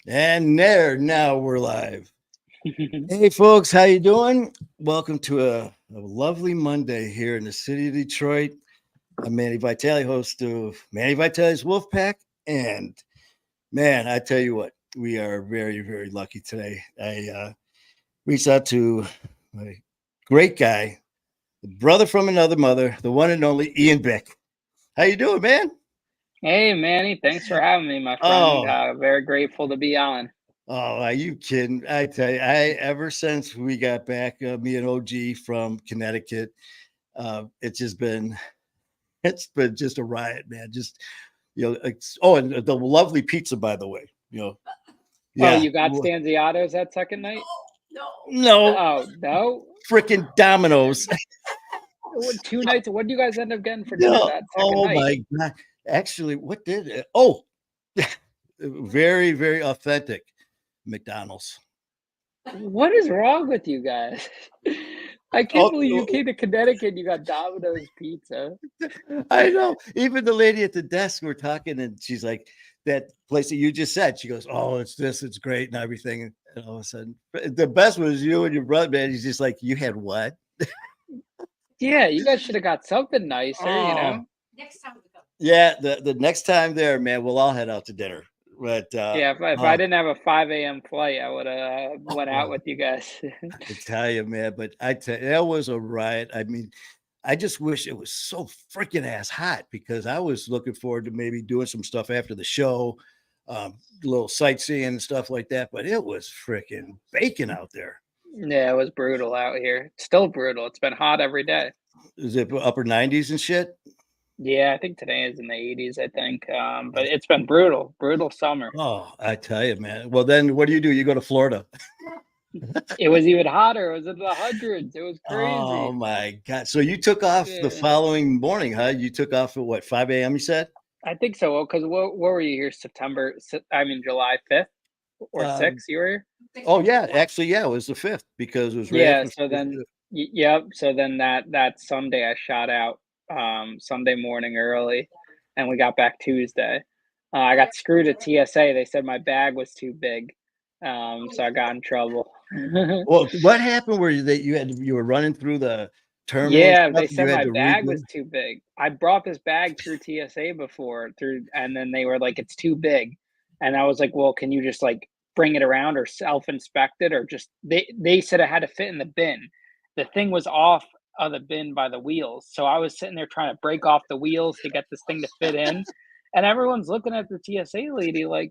And there, now we're live. Hey, folks, how you doing? Welcome to a lovely Monday here in the city of Detroit. I'm Manny Vitale, host of Manny Vitale's Wolfpack, and man, I tell you what, we are very, very lucky today. I reached out to my great guy, the brother from another mother, the one and only Ian Bick. How you doing, man? Hey Manny, thanks for having me, my friend. Oh, Very grateful to be on. Oh, are you kidding? I tell you, I ever since we got back, me and OG from Connecticut, it's just been it's been just a riot, man. Just and the lovely pizza, by the way. Oh, Yeah, you got Stanziatos that second night? no, Oh no, freaking Dominoes. what, 2 nights? What do you guys end up getting for dinner No, that second oh night? my god. Actually, what did it? Oh, very, very authentic McDonald's. What is wrong with you guys? I can't Oh, believe you came to Connecticut and you got Domino's pizza. I know. Even the lady at the desk, we're talking, and she's like, "That place that you just said." She goes, "Oh, it's this. It's great and everything." And all of a sudden, the best was you and your brother, man. He's just like, "You had what?" Yeah, you guys should have got something nicer, you Oh, know? yeah. The next time there, man, we'll all head out to dinner. But Yeah, if I didn't have a 5 a.m. flight, I would have went out oh, with you guys. I tell you, man. But I tell you, that was a riot. I mean, I just wish it was so freaking ass hot because I was looking forward to maybe doing some stuff after the show, a little sightseeing and stuff like that. But it was freaking baking out there. Yeah, it was brutal out here. It's still brutal. It's been hot every day. Is it upper 90s and shit? Yeah, I think today is in the 80s, I think. But it's been brutal, brutal summer. Oh, I tell you, man. Well, then what do? You go to Florida. It was even hotter. It was in the hundreds. It was Oh crazy. my God. So you took off the Yeah, following morning, huh? You took off at what, 5 a.m. you said? I think so. Because what were you here? I mean, July 5th or Uh, 6th, you were here? oh yeah, actually, yeah, it was the 5th because it was right Yeah, after. so then, yep. So then that Sunday I shot out Sunday morning early, and we got back Tuesday. I got screwed at TSA. They said my bag was too big, so I got in trouble. Well, what happened where you were running through the terminal and Yeah, stuff they and you said had my to bag redo? was too big. I brought this bag through TSA before and then they were like, "It's too big." And I was like, "Well, can you just like bring it around or self-inspect it or just." They said it had to fit in the bin. The thing was off of the bin by the wheels. So I was sitting there trying to break off the wheels to get this thing to fit in. And everyone's looking at the TSA lady like,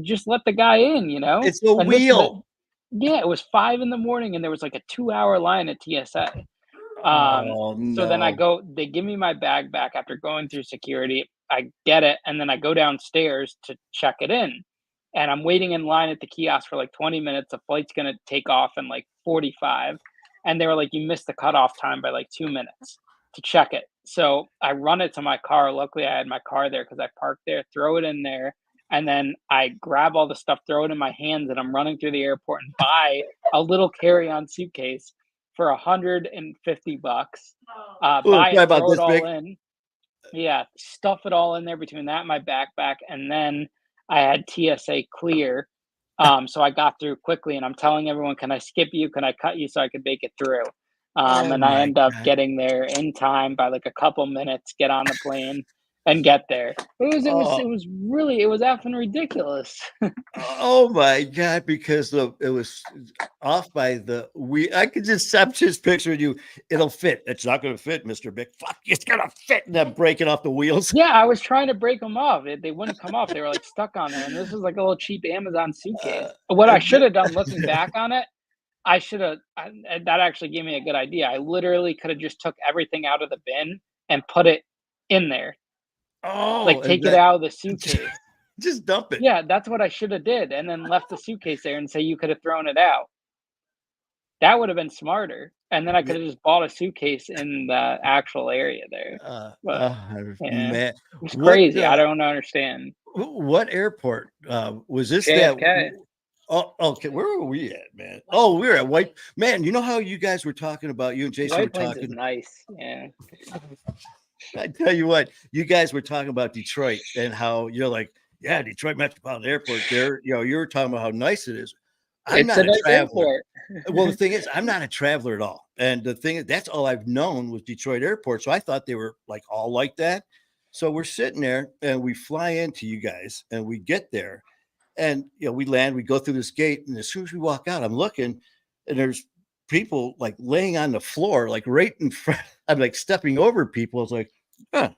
Just let the guy in, you know?" It's a And this the wheel. yeah, it was 5 in the morning and there was like a 2-hour line at TSA. Oh So then no. they give me my bag back after going through security. I get it, and then I go downstairs to check it in. And I'm waiting in line at the kiosk for like 20 minutes. The flight's gonna take off in like 45. And they were like, "You missed the cutoff time by like 2 minutes to check it." So I run it to my car. Luckily, I had my car there because I parked there, throw it in there, and then I grab all the stuff, throw it in my hands, and I'm running through the airport and buy a little carry-on suitcase for 150 bucks. Oh, Buy probably it, about throw it this all big. in. Yeah, stuff it all in there between that and my backpack, and then I had TSA clear. So I got through quickly, and I'm telling everyone, "Can I skip you? Can I cut you so I could make it through?" Oh And I my end up God. getting there in time by like a couple minutes, get on the plane, and get there. Oh, It was effing ridiculous. oh my God, because it was off by the we I could I'm just picturing you. It'll fit. It's not gonna fit, Mr. Big. Fuck, it's gonna fit. And then breaking off the wheels. Yeah, I was trying to break them off. They wouldn't come off. They were like stuck on there. And this was like a little cheap Amazon Uh, suitcase. What I and should have done looking back on it, I should have, that actually gave me a good idea. I literally could have just took everything out of the bin and put it in there, oh, like and take it that out of the suitcase. just dump it. Yeah, that's what I should have did. And then left the suitcase there and say you could have thrown it out. That would have been smarter. And then I Yeah, could have just bought a suitcase in the actual area there. But yeah, it man, was what crazy. I don't understand. what airport was this? That JFK. oh, okay. Where were we at, man? Oh, we were at White. Man, you know how you guys were talking about you and Jason were White Plains is talking. nice, yeah. I tell you what, you guys were talking about Detroit and how you're like, yeah, Detroit Metropolitan Airport there, you were talking about how nice it is. I'm It's not a a nice traveler. airport. Well, the thing is, I'm not a traveler at all. And the thing is, that's all I've known was Detroit Airport. So I thought they were like all like that. So we're sitting there and we fly into you guys and we get there and we land, we go through this gate, and as soon as we walk out, I'm looking and there's people like laying on the floor, like right in front. I'm like stepping over people. I was like,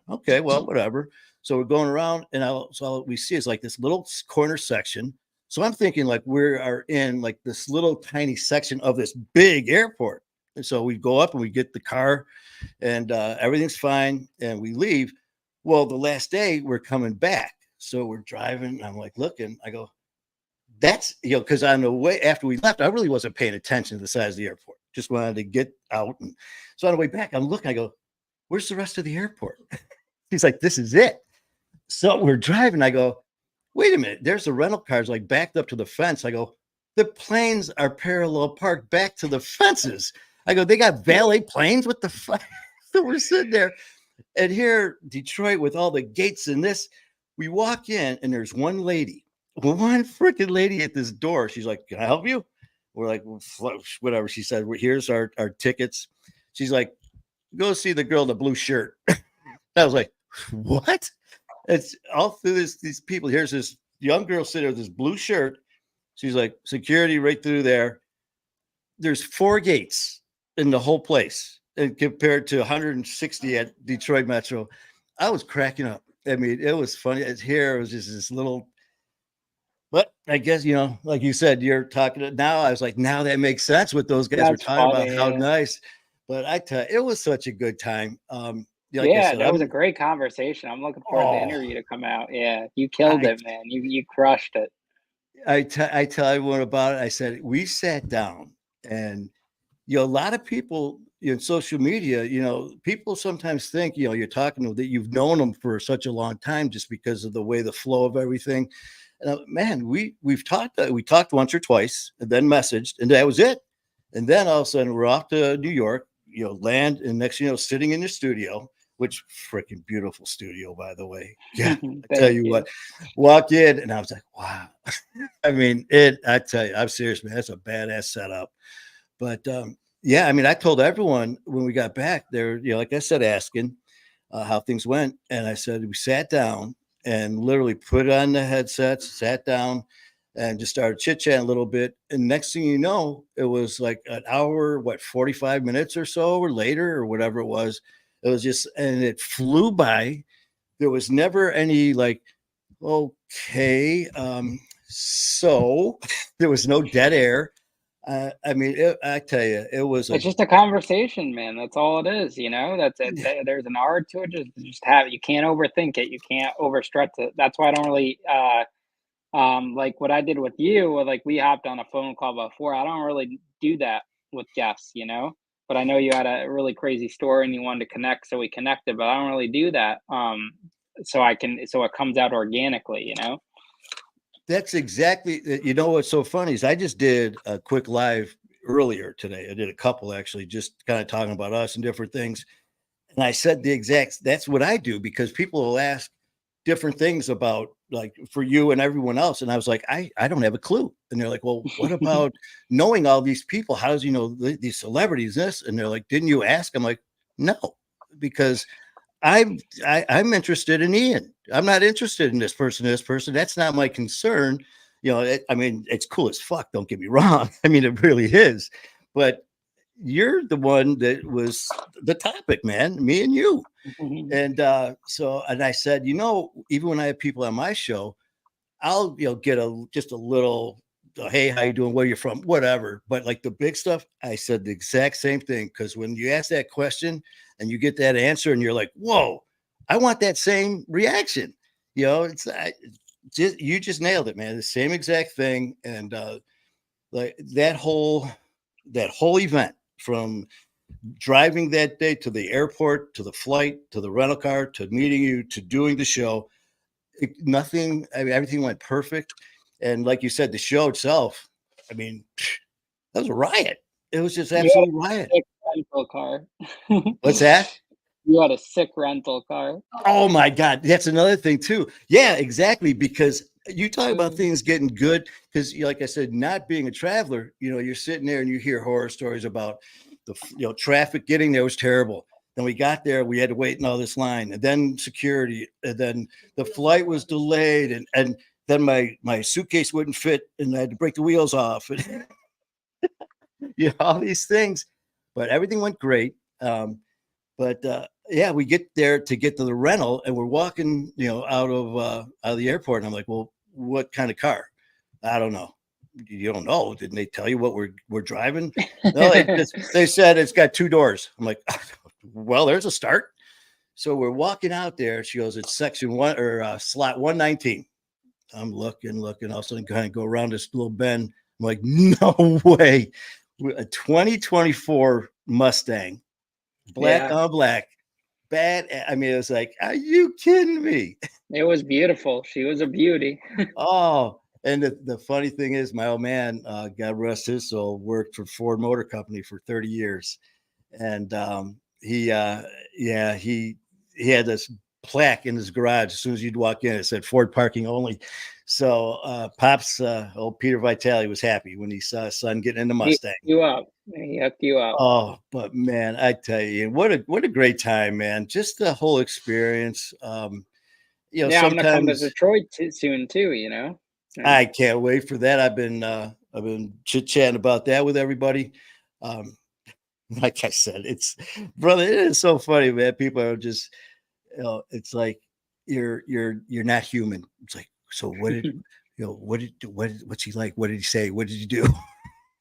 okay, well, whatever. So we're going around, and so all we see is like this little corner section. So I'm thinking like we are in like this little tiny section of this big airport. And so we go up and we get the car, and everything's fine, and we leave. Well, the last day we're coming back, so we're driving. I'm like looking. I go, that's because on the way after we left, I really wasn't paying attention to the size of the airport. Just wanted to get out, and so on the way back, I'm looking. I go, where's the rest of the airport? He's like, this is it. So we're driving. I go, wait a minute. There's the rental cars like backed up to the fence. I go, the planes are parallel parked back to the fences. I go, they got valet planes with the so we're sitting there. And here, Detroit, with all the gates and this, we walk in and there's one freaking lady at this door. She's like, can I help you? We're like, whatever. She said, here's our tickets. She's like, go see the girl in the blue shirt. I was like, what? It's all through these people. Here's this young girl sitting with this blue shirt. She's like, security right through there. There's 4 gates in the whole place, and compared to 160 at Detroit Metro. I was cracking up. I mean, it was funny. Here it was just this little, but I guess, like you said, you're talking now. I was like, now that makes sense what those guys were talking about, how nice. But I tell you, it was such a good time. Like I said, That was a great conversation. I'm looking forward to the interview to come out. Yeah, you killed it, man. You crushed it. I tell everyone about it. I said, we sat down and, a lot of people in social media, people sometimes think, you're talking to that you've known them for such a long time just because of the way the flow of everything. Man, we talked once or twice and then messaged, and that was it. And then all of a sudden we're off to New York, land, and next, sitting in the studio, which freaking beautiful studio, by the way. Yeah, I tell you what, walk in, and I was like, wow. I mean, I tell you, I'm serious, man. That's a badass setup. But yeah, I mean, I told everyone when we got back there, like I said, asking how things went. And I said, we sat down and literally put on the headsets, sat down and just started chit chatting a little bit. And next thing you know, it was like an hour, 45 minutes or so, or later, or whatever it was. It was just, and it flew by. There was never any like, okay. So there was no dead air. I mean, I tell you, it was. It's just a conversation, man. That's all it is. That's it. There's an art to it. Just have it. You can't overthink it. You can't overstress it. That's why I don't really like what I did with you. Or like we hopped on a phone call before. I don't really do that with guests, But I know you had a really crazy story and you wanted to connect, so we connected. But I don't really do that. So it comes out organically, That's exactly, what's so funny is I just did a quick live earlier today. I did a couple actually, just kind of talking about us and different things. And I said that's what I do, because people will ask different things about like for you and everyone else. And I was like, I don't have a clue. And they're like, well, what about knowing all these people? How does these celebrities this? And they're like, didn't you ask? I'm like, no, because I'm interested in Ian. I'm not interested in this person. That's not my concern. I mean, it's cool as fuck. Don't get me wrong. I mean, it really is. But you're the one that was the topic, man. Me and you. And and I said, even when I have people on my show, I'll get just a little, hey, how you doing? Where you from? Whatever. But like the big stuff, I said the exact same thing, because when you ask that question and you get that answer, and you're like, whoa, I want that same reaction. You just nailed it, man. The same exact thing, and like that whole event, from driving that day to the airport, to the flight, to the rental car, to meeting you, to doing the show. Nothing, I mean, everything went perfect. And like you said, the show itself, I mean, that was a riot. It was just absolute riot. Rental car. What's that? You had a sick rental car. Oh my God, that's another thing too. Yeah, exactly. Because you talk about things getting good. Because, like I said, not being a traveler, you're sitting there and you hear horror stories about the traffic getting there was terrible. Then we got there, we had to wait in all this line, and then security, and then the flight was delayed, and then my suitcase wouldn't fit, and I had to break the wheels off, and all these things. But everything went great. But yeah, we get there to get to the rental, and we're walking, out of the airport. And I'm like, well, what kind of car? I don't know. You don't know? Didn't they tell you what we're driving? No, they said it's got 2 doors. I'm like, well, there's a start. So we're walking out there. She goes, it's section 1 or slot 119. I'm looking. All of a sudden, kind of go around this little bend. I'm like, no way. A 2024 Mustang, black on black, bad. I mean, it was like, are you kidding me? It was beautiful. She was a beauty. Oh, and the funny thing is, my old man, God rest his soul, worked for Ford Motor Company for 30 years, and he had this plaque in his garage. As soon as you'd walk in, it said Ford parking only. So Pops, old Peter Vitale, was happy when he saw his son getting in the Mustang. He hooked you up. Oh, but man, I tell you, what a great time, man! Just the whole experience. Yeah, I'm gonna come to Sometimes Detroit soon too. I can't wait for that. I've been chit chatting about that with everybody. Um, like I said, brother, it is so funny, man. People are just, it's like you're not human. It's like, so what's he like? What did he say? What did you do?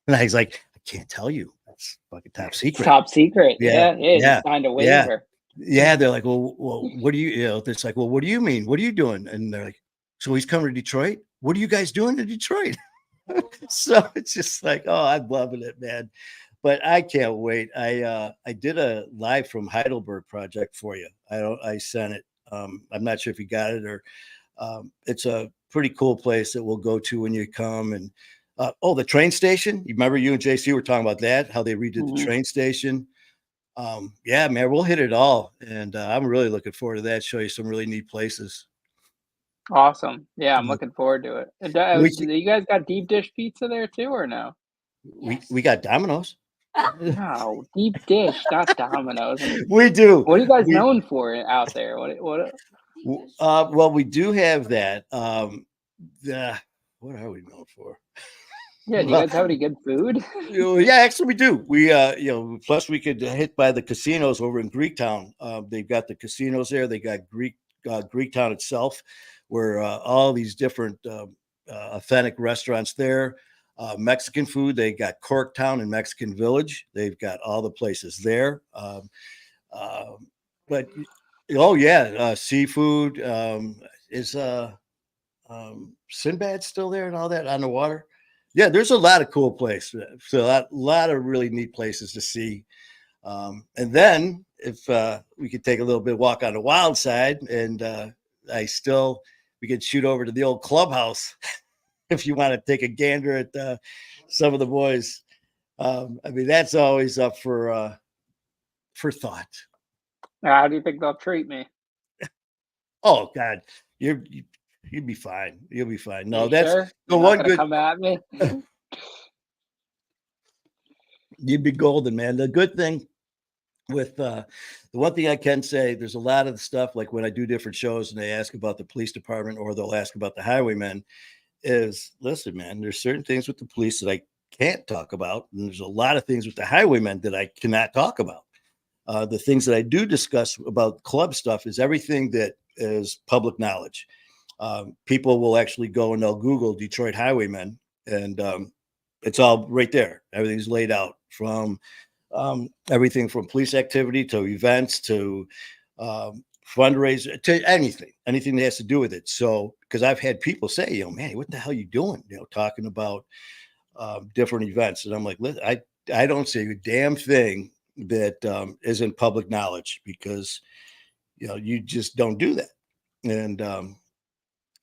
And I was like, I can't tell you. That's fucking top secret. Top secret. Yeah, He signed a yeah. waiver. Yeah, they're like, well, what do you, it's like, well, what do you mean? What are you doing? And they're like, so he's coming to Detroit? What are you guys doing to Detroit? So it's just like, oh, I'm loving it, man. But I can't wait. I did a live from Heidelberg project for you. I sent it. I'm not sure if you got it or it's a pretty cool place that we'll go to when you come. And the train station. You remember you and JC were talking about that, how they redid the train station. Yeah, man, we'll hit it all. And I'm really looking forward to that. Show you some really neat places. Awesome. Yeah, I'm Mhm. looking forward to it. We You guys got deep dish pizza there too, or no? we got Domino's. No, deep dish, not Domino's. We do. What are you guys We known for out there? What? well, we do have that. What are we known for? Yeah, do you guys have any good food? Yeah, actually, we do. We, plus we could hit by the casinos over in Greektown. They've got the casinos there. They got Greektown itself, where all these different authentic restaurants there. Mexican food. They got Corktown and Mexican Village. They've got all the places there. Uh, but oh yeah, seafood is Sinbad still there and all that on the water. Yeah, there's a lot of cool places. So a lot of really neat places to see. And then if we could take a little bit of walk on the wild side, and we could shoot over to the old clubhouse if you want to take a gander at some of the boys. I mean, that's always up for thought. How do you think they'll treat me? Oh God, you'll be fine. You'll be fine. No, You that's sure? the You're not one gonna good. come at me? You'd be golden, man. The good thing with the one thing I can say, there's a lot of the stuff like when I do different shows and they ask about the police department or they'll ask about the highwaymen. Is listen, man. There's certain things with the police that I can't talk about, and there's a lot of things with the highwaymen that I cannot talk about. The things that I do discuss about club stuff is everything that is public knowledge. People will actually go and they'll Google Detroit highwaymen, and it's all right there. Everything's laid out from everything from police activity to events to fundraiser to anything that has to do with it. So, because I've had people say, Manny, what the hell are you doing? Talking about different events, and I'm like, listen, I don't say a damn thing that isn't public knowledge because you just don't do that. And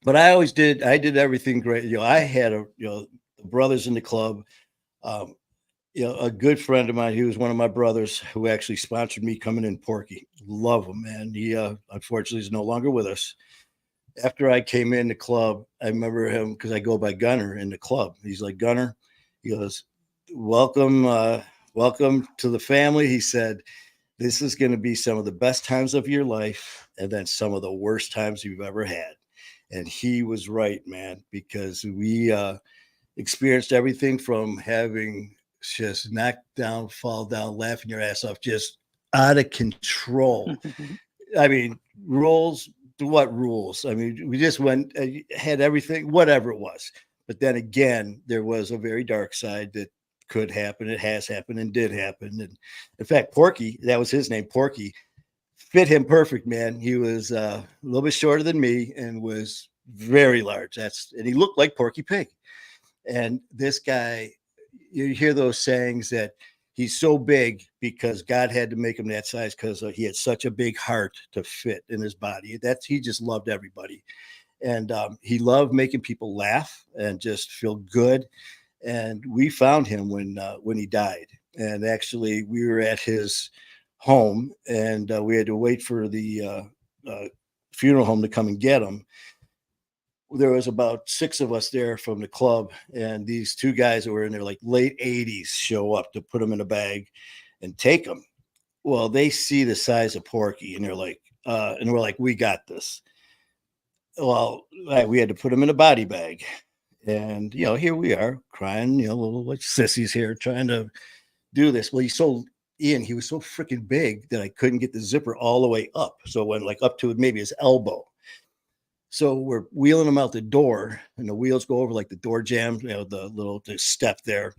but I did everything great. I had the brothers in the club. a good friend of mine. He was one of my brothers who actually sponsored me coming in. Porky, love him, man. He unfortunately is no longer with us. After I came in the club, I remember him because I go by Gunner in the club. He's like, Gunner, he goes, welcome, welcome to the family. He said, this is going to be some of the best times of your life and then some of the worst times you've ever had. And he was right, man, because we experienced everything from having just knocked down, fall down, laughing your ass off, just out of control. I mean, rules, what rules? I mean, we just went, had everything, whatever it was. But then again, there was a very dark side that could happen. It has happened and did happen. And in fact, Porky, that was his name, Porky, fit him perfect, man. He was a little bit shorter than me and was very large. And he looked like Porky Pig. And this guy, you hear those sayings that he's so big because God had to make him that size because he had such a big heart to fit in his body. He just loved everybody. And he loved making people laugh and just feel good. And we found him when he died. And actually, we were at his home, and we had to wait for the funeral home to come and get him. There was about 6 of us there from the club, and these 2 guys that were in their like late 80s show up to put him in a bag and take him. Well, they see the size of Porky, and they're like, and we're like, we got this. Well, we had to put him in a body bag. And, here we are crying, little like sissies here trying to do this. Well, he was so freaking big that I couldn't get the zipper all the way up. So it went like up to maybe his elbow. So we're wheeling him out the door, and the wheels go over like the door jam, the step there.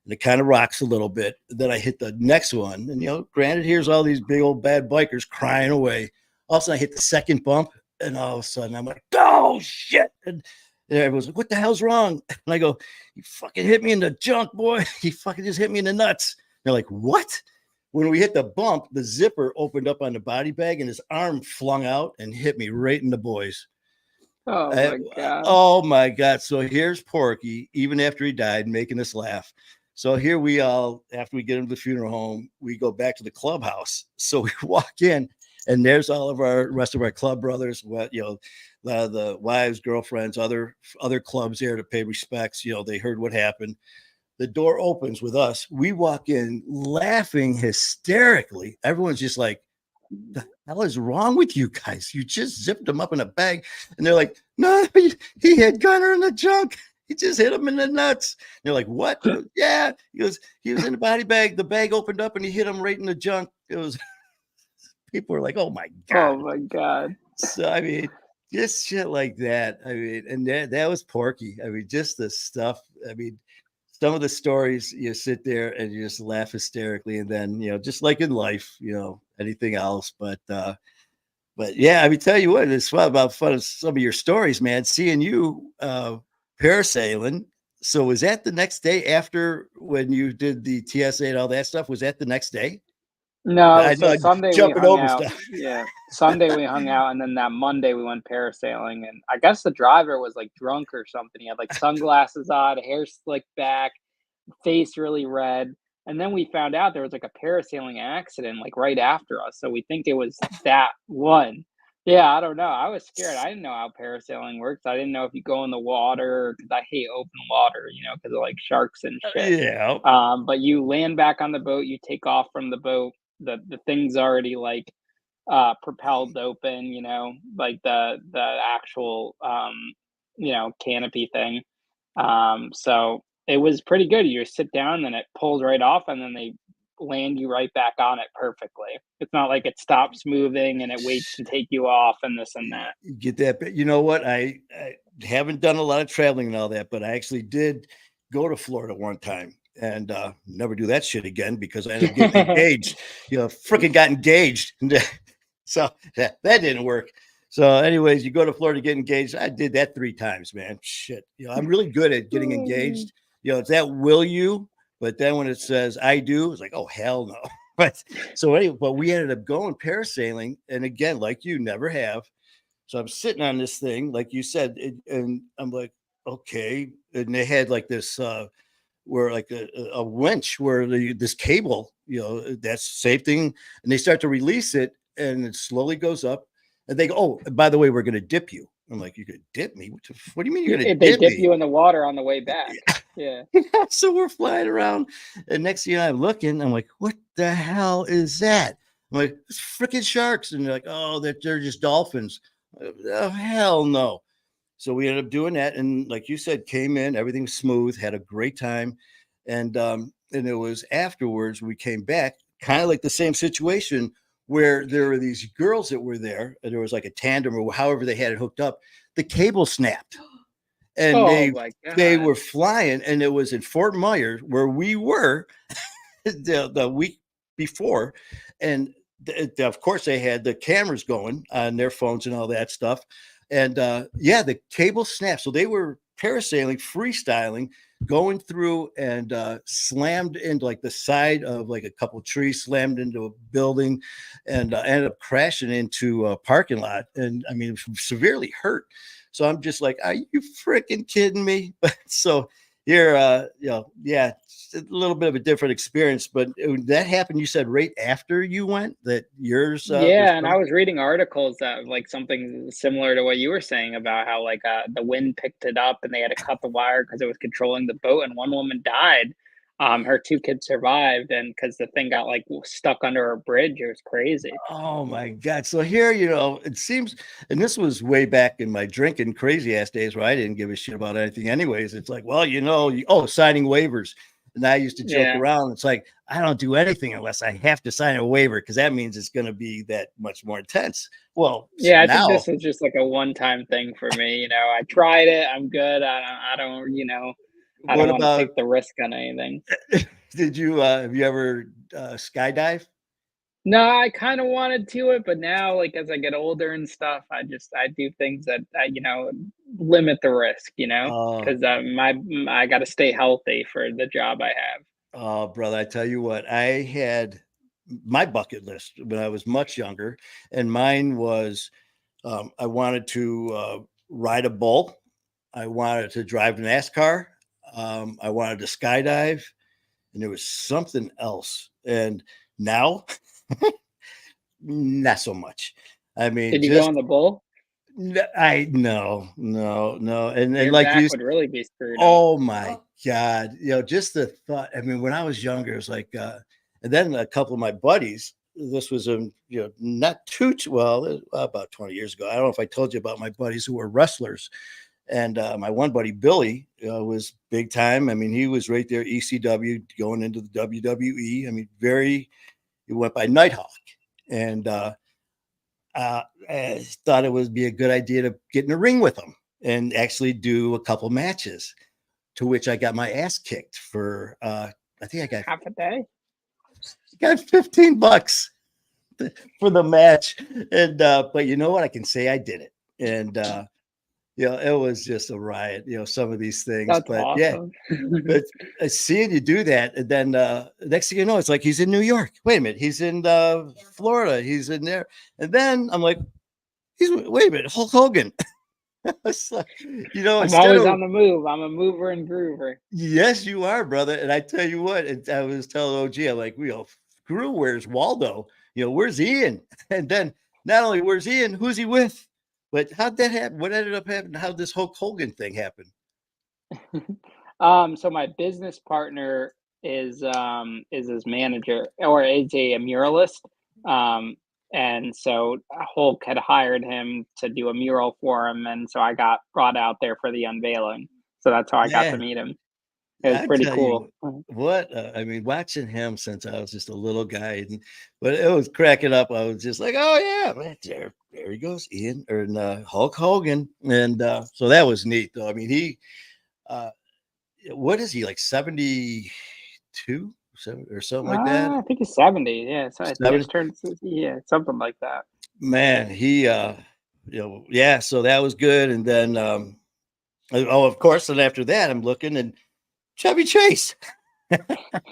And it kind of rocks a little bit. Then I hit the next one. And, granted, here's all these big old bad bikers crying away. All of a sudden I hit the second bump, and all of a sudden I'm like, oh, shit. And everyone's like, what the hell's wrong? And I go, you fucking hit me in the junk, boy. He fucking just hit me in the nuts. They're like, what? When we hit the bump, the zipper opened up on the body bag, and his arm flung out and hit me right in the boys. Oh, my God. Oh, my God. So here's Porky, even after he died, making us laugh. So here we all, after we get him to the funeral home, we go back to the clubhouse. So we walk in, and there's all of our rest of our club brothers, the wives, girlfriends, other clubs there to pay respects. They heard what happened. The door opens with us. We walk in laughing hysterically. Everyone's just like, the hell is wrong with you guys? You just zipped him up in a bag. And they're like, no, he had Gunner in the junk. He just hit him in the nuts. And they're like, what? Goes, yeah. He was in the body bag. The bag opened up and he hit him right in the junk. It was, people were like, oh my God. Oh my God. So, I mean, just shit like that. I mean, and that was Porky. I mean, just the stuff. I mean, some of the stories, you sit there and you just laugh hysterically. And then, just like in life, anything else. But yeah, I mean, tell you what, it's fun about some of your stories, man. Seeing you parasailing. So was that the next day after when you did the TSA and all that stuff? Was that the next day? No, so Sunday we hung out. Stuff. Yeah, Sunday we hung out, and then that Monday we went parasailing. And I guess the driver was like drunk or something. He had like sunglasses on, hair slicked back, face really red. And then we found out there was like a parasailing accident like right after us. So we think it was that one. Yeah, I don't know. I was scared. I didn't know how parasailing works. I didn't know if you go in the water because I hate open water, because of like sharks and shit. Yeah. But you land back on the boat, you take off from the boat. The thing's already like propelled open, like the actual canopy thing. So it was pretty good. You just sit down, then it pulls right off, and then they land you right back on it perfectly. It's not like it stops moving and it waits to take you off and this and that. Get that. But you know what? I haven't done a lot of traveling and all that, but I actually did go to Florida one time. And never do that shit again because I ended up getting engaged. Freaking got engaged. So that didn't work. So anyways, you go to Florida to get engaged. I did that 3 times, man. Shit. I'm really good at getting engaged. It's that will you? But then when it says I do, it's like, oh, hell no. But so anyway, but we ended up going parasailing. And again, like you never have. So I'm sitting on this thing, like you said, and I'm like, okay. And they had like this where like a winch where this cable, that's safe thing, and they start to release it, and it slowly goes up, and they go, oh, by the way, we're going to dip you. I'm like, you're going to dip me? What do you mean you're going to If they dip dip me? you in the water on the way back. Yeah. So we're flying around, and next thing you know, I'm looking, I'm like, what the hell is that? I'm like, it's freaking sharks. And they're like, oh, they're just dolphins. Oh, hell no. So we ended up doing that, and like you said, came in, everything smooth, had a great time, and it was afterwards we came back, kind of like the same situation where there were these girls that were there, and there was like a tandem or however they had it hooked up. The cable snapped, and Oh my they God. were flying, and it was in Fort Myers where we were the week before, and of course they had the cameras going on their phones and all that stuff, and yeah, the cable snapped, so they were parasailing, freestyling, going through, and slammed into like the side of like a couple trees, slammed into a building, and ended up crashing into a parking lot, and I mean severely hurt. So I'm just like, are you freaking kidding me? So here, yeah, a little bit of a different experience, but that happened. You said right after you went that yours was Yeah, and I fun? was reading articles that like something similar to what you were saying about how like the wind picked it up and they had to cut the wire because it was controlling the boat, and one woman died. Her two kids survived, and because the thing got like stuck under a bridge, it was crazy. Oh my God. So here, it seems, and this was way back in my drinking crazy ass days where I didn't give a shit about anything anyways. It's like, well, signing waivers. And I used to joke Yeah, around. It's like, I don't do anything unless I have to sign a waiver because that means it's going to be that much more intense. Well, so yeah. I think now, this was just like a one-time thing for me. I tried it. I'm good. I what don't want to about, take the risk on anything. have you ever skydive? No, I kinda wanted to it, but now, like, as I get older and stuff, I do things that, limit the risk, Uh, 'cause, I gotta stay healthy for the job I have. Oh, brother, I tell you what, I had my bucket list when I was much younger, and mine was I wanted to ride a bull, I wanted to drive NASCAR, I wanted to skydive, and there was something else. And now, not so much. I mean, Did you go just on the bull? I no, no, no, and Your like back you. would really be screwed up. Oh my God. Just the thought. I mean, when I was younger, it was like, and then a couple of my buddies, this was not well, about 20 years ago. I don't know if I told you about my buddies who were wrestlers. And my one buddy, Billy, was big time. I mean, he was right there, ECW, going into the WWE. I mean, he went by Nighthawk. And I thought it would be a good idea to get in a ring with him and actually do a couple matches, to which I got my ass kicked for I think Half a day? got $15 for the match. And but you know what? I can say I did it. And it was just a riot, some of these things. That's But yeah, awesome. but seeing you do that, and then next thing you know, it's like he's in New York. Wait a minute, he's in Florida, he's in there. And then I'm like, wait a minute, Hulk Hogan. It's like, I'm instead always of on the move. I'm a mover and groover. yes, you are, brother. And I tell you what, I was telling OG, I'm like, screw, where's Waldo? Where's Ian? And then not only where's Ian, who's he with? But how'd that happen? What ended up happening? How'd this Hulk Hogan thing happen? So my business partner is his manager or is a muralist. Um, and so Hulk had hired him to do a mural for him, and so I got brought out there for the unveiling. So that's how I got to Man, meet him. It was I pretty tell cool. you what, I mean, watching him since I was just a little guy, but it was cracking up. I was just like, oh yeah, man, there he goes, Ian or Hulk Hogan, and so that was neat, though. I mean, uh, what is he like 72, or something like that? I think he's 70. Yeah, so I just 70. turned yeah, something like that. Man, he yeah. So that was good, and then oh, of course, and after that, I'm looking and Chevy Chase.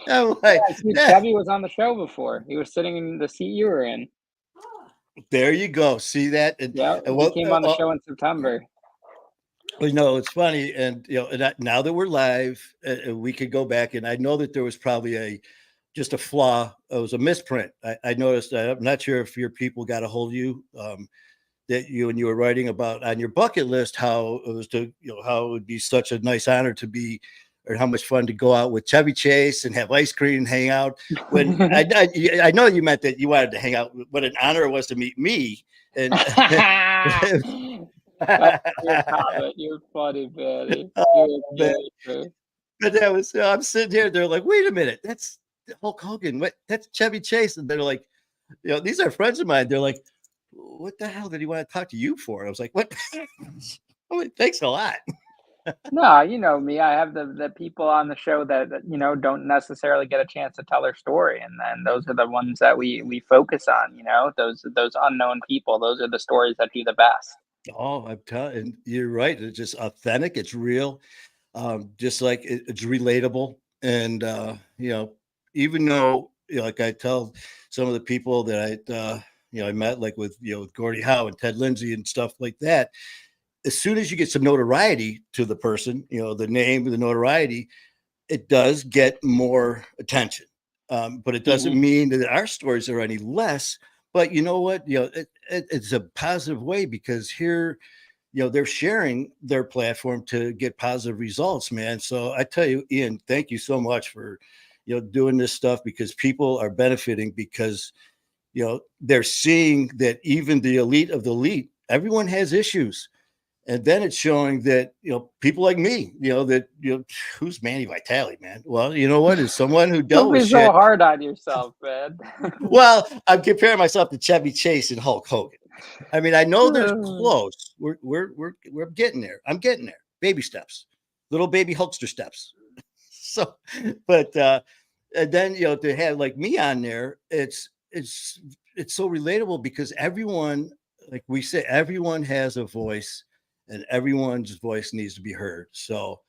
I'm like, Yeah, see, yeah, Chevy was on the show before. He was sitting in the seat you were in. there you go. See that? And, Yeah, and he what? came on the show in September. Well, it's funny, and now that we're live, we could go back, and I know that there was probably just a flaw. It was a misprint. I noticed. I'm not sure if your people got a hold of you. That when you were writing about on your bucket list, how it was how it would be such a nice honor to be, or how much fun to go out with Chevy Chase and have ice cream and hang out. When I know you meant that you wanted to hang out. What an honor it was to meet me. And I your comment. You're funny, Manny. oh, You're man. good. But that was, I'm sitting here. They're like, wait a minute, that's Hulk Hogan. What? That's Chevy Chase. And they're like, these are friends of mine. They're like, what the hell did he want to talk to you for? I was like, what? Oh, thanks a lot. No, you know me. I have the people on the show that don't necessarily get a chance to tell their story, and then those are the ones that we focus on. Those unknown people. Those are the stories that do the best. Oh, I'm telling you're right. It's just authentic. It's real. Just like it's relatable. And, even though, like I tell some of the people that I met, like with, with Gordie Howe and Ted Lindsay and stuff like that, as soon as you get some notoriety to the person, the name, the notoriety, it does get more attention. But it doesn't Hmm. mean that our stories are any less. But you know what? It's a positive way, because here, they're sharing their platform to get positive results, man. So I tell you, Ian, thank you so much for, doing this stuff, because people are benefiting, because, they're seeing that even the elite of the elite, everyone has issues. And then it's showing that, people like me, who's Manny Vitale, man? Well, you know what? Is someone who Don't dealt with be so shit. hard on yourself, man. Well, I'm comparing myself to Chevy Chase and Hulk Hogan. I mean, I know they're close. We're getting there. I'm getting there. Baby steps, little baby Hulkster steps. So, but and then to have like me on there, it's so relatable, because everyone, like we say, everyone has a voice, and everyone's voice needs to be heard. So,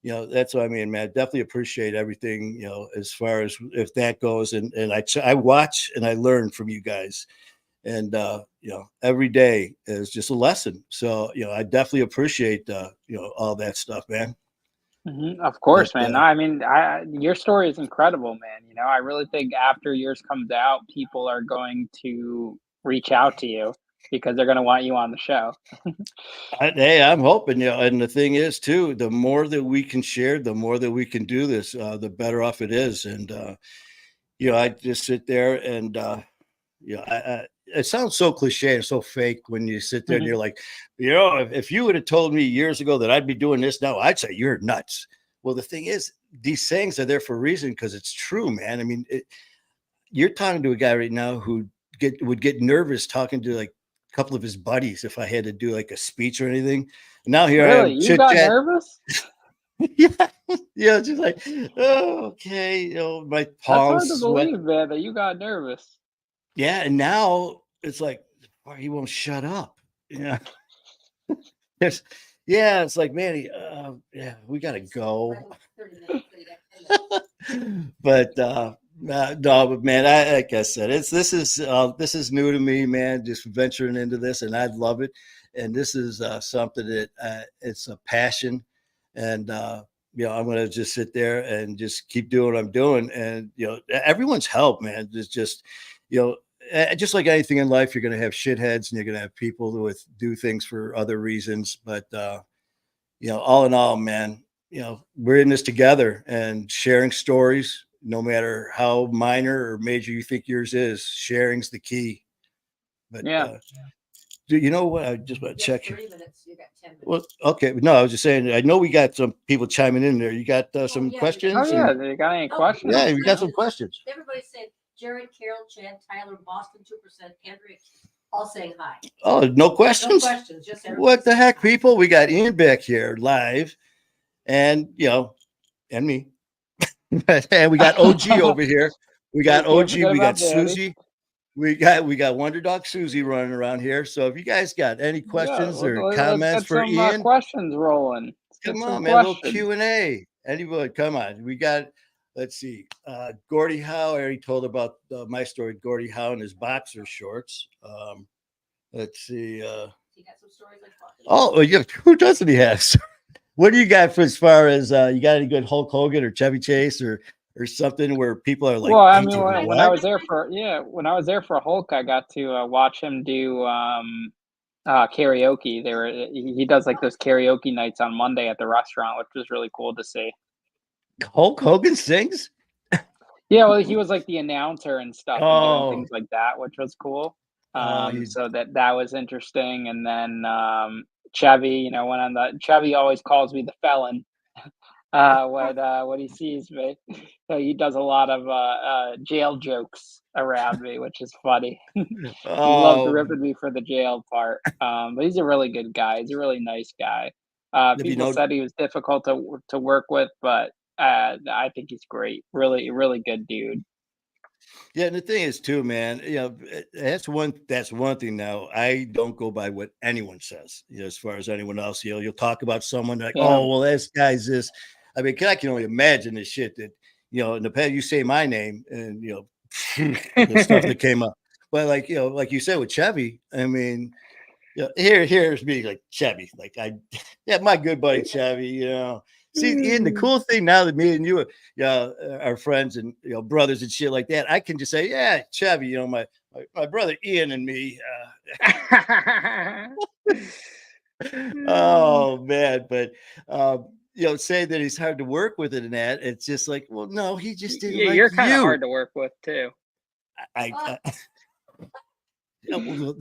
that's what I mean, man. Definitely appreciate everything, as far as if that goes, and I watch and I learn from you guys, and every day is just a lesson. So I definitely appreciate all that stuff, man. Of But course, man. No, I mean, your story is incredible, man. I really think after yours comes out, people are going to reach out to you because they're going to want you on the show. hey, I'm hoping, and the thing is too, the more that we can share, the more that we can do this, the better off it is. And I just sit there and it sounds so cliche and so fake when you sit there and Mhm. you're like, if you would have told me years ago that I'd be doing this now, I'd say you're nuts. Well, the thing is, these sayings are there for a reason, because it's true, man. I mean, you're talking to a guy right now who would get nervous talking to like a couple of his buddies if I had to do like a speech or anything. Now here I Really? am, You chit got chat. nervous? Yeah, yeah, just like, oh, okay, my That's hard palms to sweat. believe, man, that you got nervous. Yeah, and now it's like, why he won't shut up. Yeah, there's, yeah, it's like, man, yeah, we gotta go. But no, but man, like I said, this is new to me, man. Just venturing into this, and I love it. And this is something that it's a passion, and I'm gonna just sit there and just keep doing what I'm doing, and everyone's help, man. It's just just like anything in life, you're gonna have shitheads, and you're gonna have people who do things for other reasons, but all in all, man, we're in this together and sharing stories, no matter how minor or major you think yours is, sharing's the key. But Yeah. do you know what? I just want to check. 30 minutes. You got 10 minutes. Well, okay. No, I was just saying, I know we got some people chiming in there. You got some yeah, Oh, questions? yeah. And Do you got any Oh, questions? yeah, we got some questions. Everybody said Jared, Carol, Chad, Tyler, Boston, 2%, Andrea, all saying hi. Oh, no No questions? questions, just everybody What the saying heck, hi. people? We got Ian Beck here live, and and me. And we got OG over here. We got Can't OG. forget We got about Manny. Susie. We got Wonder Dog Susie running around here. So if you guys got any Yeah, questions or let's comments get for some Ian, questions rolling. Let's get come some on, man. A little questions. Q&A. Anybody, come on. We got, let's see. Gordie Howe. I already told about my story. Gordie Howe and his boxer shorts. Let's see. He got some stories like fuck. Oh, yeah. Who doesn't he have? What do you got for as far as you got any good Hulk Hogan or Chevy Chase or something where people are like, Well, I "Hey, mean, dude, when I what?" was there for when I was there for Hulk, I got to watch him do karaoke. He does like those karaoke nights on Monday at the restaurant, which was really cool to see. Hulk Hogan sings? Yeah, well, he was like the announcer and stuff and doing Oh, things like that, which was cool. he's So that was interesting. And then Chevy, went on the Chevy always calls me the felon when he sees me. So he does a lot of jail jokes around me, which is funny. He loves oh. ripping me for the jail part. But he's a really good guy. He's a really nice guy. Have you People know? said he was difficult to work with, but I think he's great. Really, really good dude. Yeah, and the thing is too, man, that's one thing now. I don't go by what anyone says, as far as anyone else. You'll talk about someone like, Yeah. oh, well, this guy's this. I mean, I can only imagine the shit that, in the past you say my name and the stuff that came up. But like you said with Chevy, I mean, here's me like Chevy, like my good buddy Chevy, See, Ian, the cool thing now that me and you are friends and brothers and shit like that, I can just say, yeah, Chevy, my brother Ian and me. Oh man, but say that he's hard to work with it and that it's just like, well, no, he just didn't Yeah, like you're kind of you. hard to work with too. Yeah,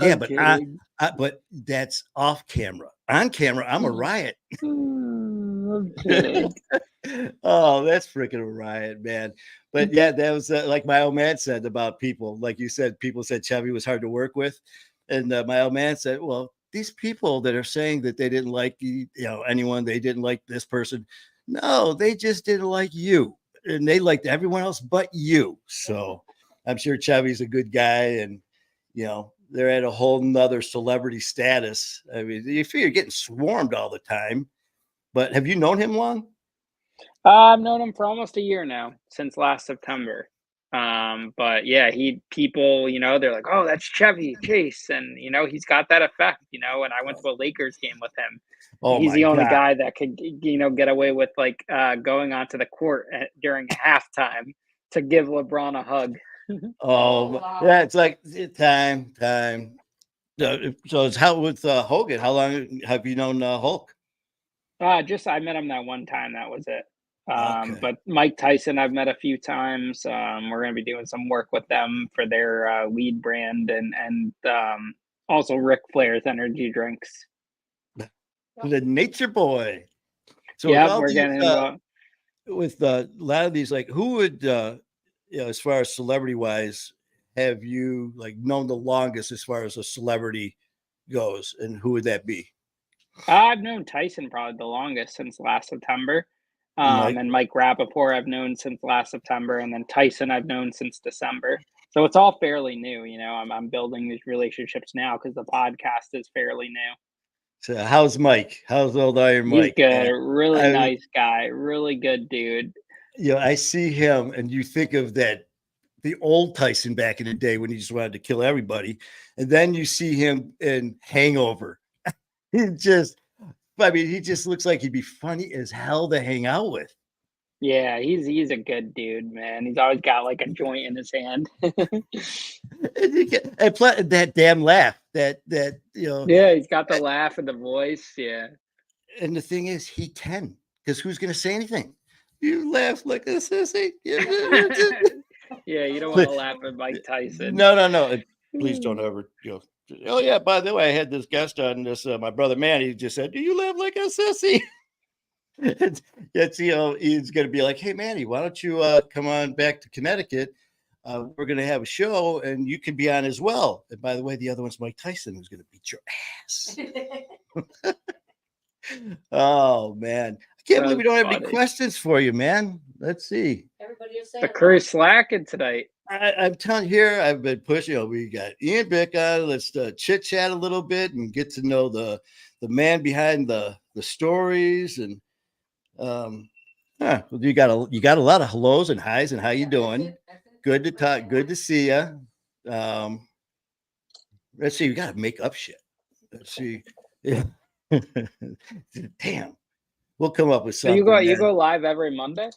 I'm but kidding. but that's off camera. On camera, I'm a riot. I'm kidding. Oh, that's freaking a riot, man. But yeah, that was like my old man said about people. Like you said, people said Chevy was hard to work with. And my old man said, well, these people that are saying that they didn't like anyone, they didn't like this person. No, they just didn't like you. And they liked everyone else but you. So I'm sure Chevy's a good guy. And, they're at a whole nother celebrity status. I mean, you feel you're getting swarmed all the time. But have you known him long? I've known him for almost a year now, since last September. But yeah, people, they're like, oh, that's Chevy Chase. And, he's got that effect, and I went to a Lakers game with him. Oh He's my the only God. guy that could, get away with like going onto the court during halftime to give LeBron a hug. Oh, wow. yeah, it's like time. So it's how with Hogan. How long have you known Hulk? I met him that one time. That was it. Okay. But Mike Tyson, I've met a few times. We're going to be doing some work with them for their weed brand and also Ric Flair's energy drinks. The Nature Boy. So with Yep, all we're these, getting involved. with a lot of these, like who would, as far as celebrity wise, have you like known the longest as far as a celebrity goes, and who would that be? I've known Tyson probably the longest since last September. Mike. And Mike Rappaport I've known since last September, and then Tyson I've known since December. So it's all fairly new. I'm building these relationships now because the podcast is fairly new. So how's Mike? How's old Iron He's Mike? good, really I, nice guy, really good dude. I see him, and you think of the old Tyson back in the day when he just wanted to kill everybody, and then you see him in Hangover. He just, he just looks like he'd be funny as hell to hang out with. Yeah, he's a good dude, man. He's always got like a joint in his hand. And plus, that damn laugh, that Yeah, he's got the laugh and the voice. Yeah. And the thing is, he can, because who's going to say anything? You laugh like a sissy. Yeah, you don't want to laugh at Mike Tyson. No. Please don't ever, oh yeah, by the way, I had this guest on this, my brother Manny just said, do you laugh like a sissy? It's, he's going to be like, hey, Manny, why don't you come on back to Connecticut? We're going to have a show and you can be on as well. And by the way, the other one's Mike Tyson, who's going to beat your ass. Oh, man. I can't believe we don't have any questions for you, man. Let's see. Everybody is saying The crew's slacking tonight. I'm telling you here, I've been pushing. We got Ian Bick on. Let's chit chat a little bit and get to know the man behind the stories. And you got a lot of hellos and highs. And how you doing? That's it. Good to talk. Good to see you. Let's see. We got to make up shit. Let's see. Yeah. Damn. We'll come up with So you something. go live every Monday?